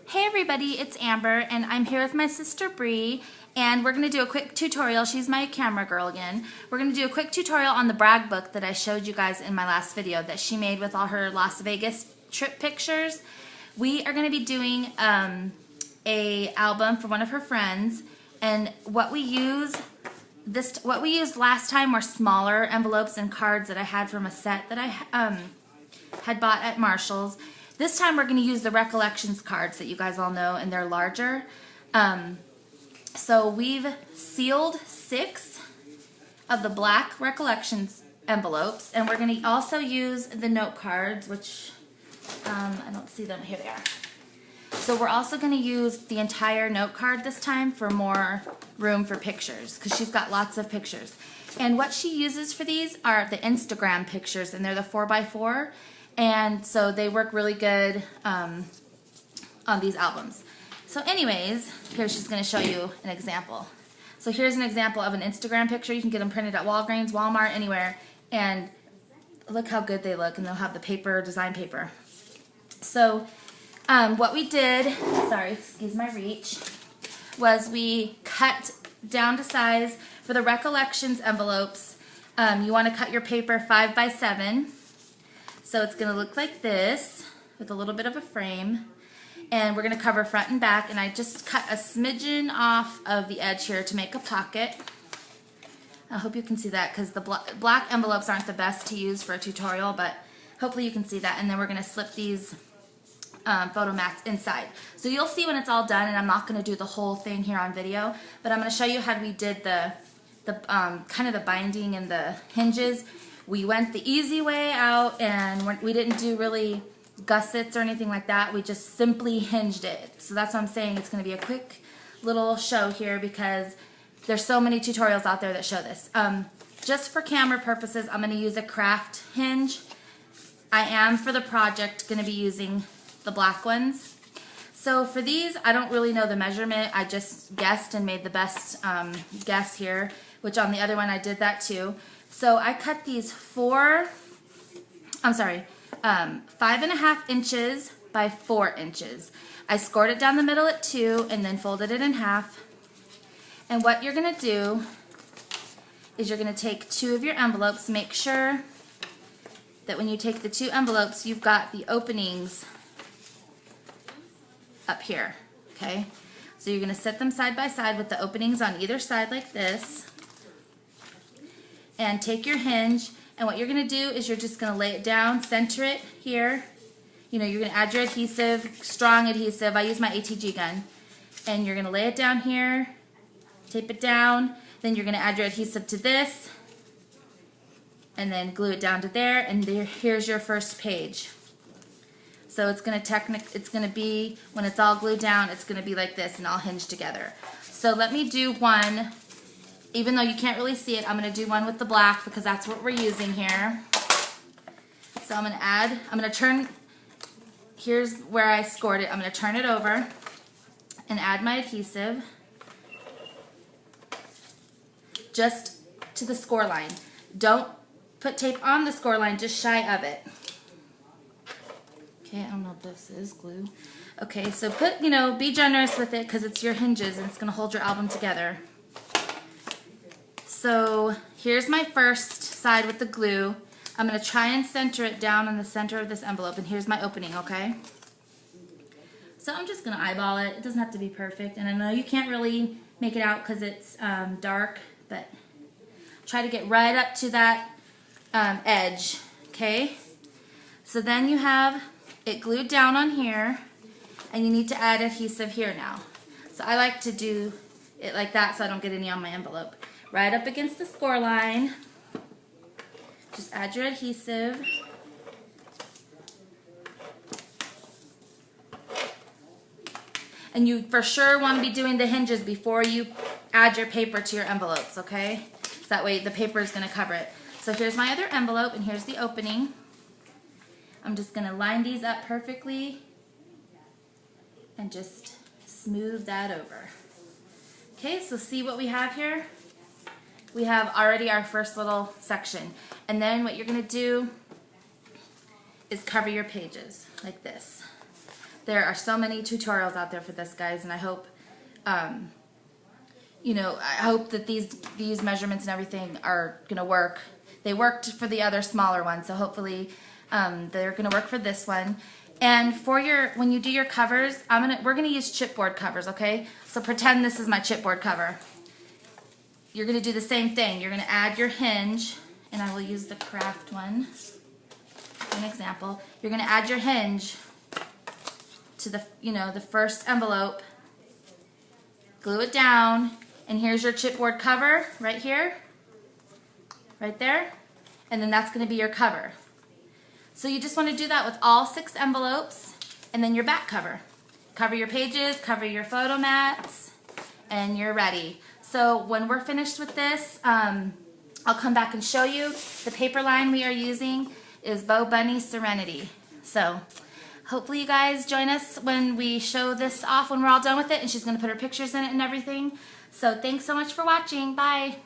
Hey everybody, it's Amber and I'm here with my sister Bree and we're going to do a quick tutorial. She's my camera girl again. We're going to do a quick tutorial on the brag book that I showed you guys in my last video that she made with all her Las Vegas trip pictures. We are going to be doing a album for one of her friends, and what we used last time were smaller envelopes and cards that I had from a set that I had bought at Marshall's. This time we're going to use the Recollections cards that you guys all know, and they're larger. So we've sealed 6 of the black Recollections envelopes, and we're going to also use the note cards, which I don't see them. Here they are. So we're also going to use the entire note card this time for more room for pictures, because she's got lots of pictures. And what she uses for these are the Instagram pictures, and they're the 4x4. And so they work really good on these albums. So anyways, here she's going to show you an example. So here's an example of an Instagram picture. You can get them printed at Walgreens, Walmart, anywhere. And look how good they look. And they'll have the paper, design paper. So what we did, sorry, excuse my reach, was we cut down to size for the Recollections envelopes. You want to cut your paper 5x7. So it's going to look like this with a little bit of a frame, and we're going to cover front and back, and I just cut a smidgen off of the edge here to make a pocket. I hope you can see that, because the black envelopes aren't the best to use for a tutorial, but hopefully you can see that. And then we're going to slip these photo mats inside. So you'll see when it's all done, and I'm not going to do the whole thing here on video, but I'm going to show you how we did the kind of the binding and the hinges. We went the easy way out, and we didn't do really gussets or anything like that. We just simply hinged it. So that's what I'm saying. It's going to be a quick little show here, because there's so many tutorials out there that show this. Just for camera purposes, I'm going to use a craft hinge. I am, for the project, going to be using the black ones. So for these, I don't really know the measurement. I just guessed and made the best guess here, which on the other one I did that too. So I cut these 5.5 inches by 4 inches. I scored it down the middle at 2 and then folded it in half. And what you're going to do is you're going to take 2 of your envelopes. Make sure that when you take the 2 envelopes, you've got the openings up here, okay? So you're going to set them side by side with the openings on either side like this. And take your hinge, and what you're going to do is you're just going to lay it down, center it here. You know, you're going to add your adhesive, strong adhesive. I use my ATG gun. And you're going to lay it down here, tape it down, then you're going to add your adhesive to this, and then glue it down to there, and here's your first page. So it's going to be, when it's all glued down, it's going to be like this and all hinged together. So let me do one. Even though you can't really see it, I'm going to do one with the black, because that's what we're using here. So I'm going to turn, here's where I scored it. I'm going to turn it over and add my adhesive just to the score line. Don't put tape on the score line, just shy of it. Okay, I don't know if this is glue. Okay, so be generous with it, because it's your hinges and it's going to hold your album together. So here's my first side with the glue. I'm going to try and center it down in the center of this envelope, and here's my opening, okay? So I'm just going to eyeball it. It doesn't have to be perfect, and I know you can't really make it out because it's dark, but try to get right up to that edge, okay? So then you have it glued down on here, and you need to add adhesive here now. So I like to do it like that so I don't get any on my envelope. Right up against the score line, just add your adhesive. And you for sure want to be doing the hinges before you add your paper to your envelopes, okay? So that way the paper is going to cover it. So here's my other envelope, and here's the opening. I'm just going to line these up perfectly and just smooth that over. Okay, so see what we have here? We have already our first little section. And then what you're going to do is cover your pages like this. there are so many tutorials out there for this, guys, and I hope, you know, I hope that these measurements and everything are going to work. They worked for the other smaller one, so hopefully they're going to work for this one. And for when you do your covers, we're gonna use chipboard covers, okay? So pretend this is my chipboard cover. You're gonna do the same thing. You're gonna add your hinge, and I will use the craft one for an example. You're gonna add your hinge to the first envelope, glue it down, and here's your chipboard cover right here, right there, and then that's gonna be your cover. So you just want to do that with all 6 envelopes, and then your back cover. Cover your pages, cover your photo mats, and you're ready. So when we're finished with this, I'll come back and show you. The paper line we are using is Bo Bunny Serenity. So hopefully you guys join us when we show this off when we're all done with it, and she's going to put her pictures in it and everything. So thanks so much for watching. Bye.